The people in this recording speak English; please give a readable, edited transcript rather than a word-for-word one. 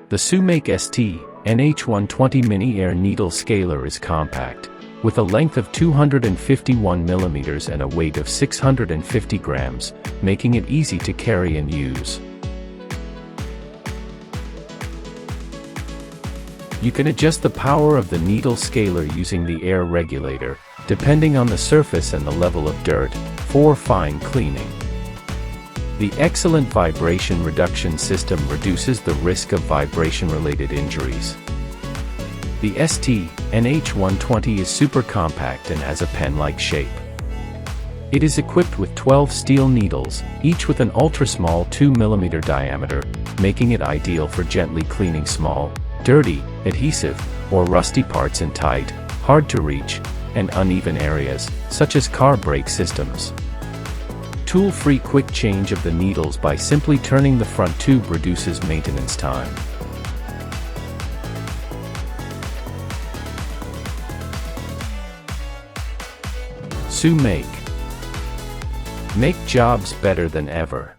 The ST-NH120 ST-NH120 Mini Air Needle Scaler is compact, with a length of 251 mm and a weight of 650 grams, making it easy to carry and use. You can adjust the power of the needle scaler using the air regulator, depending on the surface and the level of dirt, for fine cleaning. The excellent vibration reduction system reduces the risk of vibration-related injuries. The ST-NH120 is super compact and has a pen-like shape. It is equipped with 12 steel needles, each with an ultra-small 2 mm diameter, making it ideal for gently cleaning small, dirty, adhesive, or rusty parts in tight, hard-to-reach, and uneven areas, such as car brake systems. Tool-free quick change of the needles by simply turning the front tube reduces maintenance time. ST-NH120 make jobs better than ever.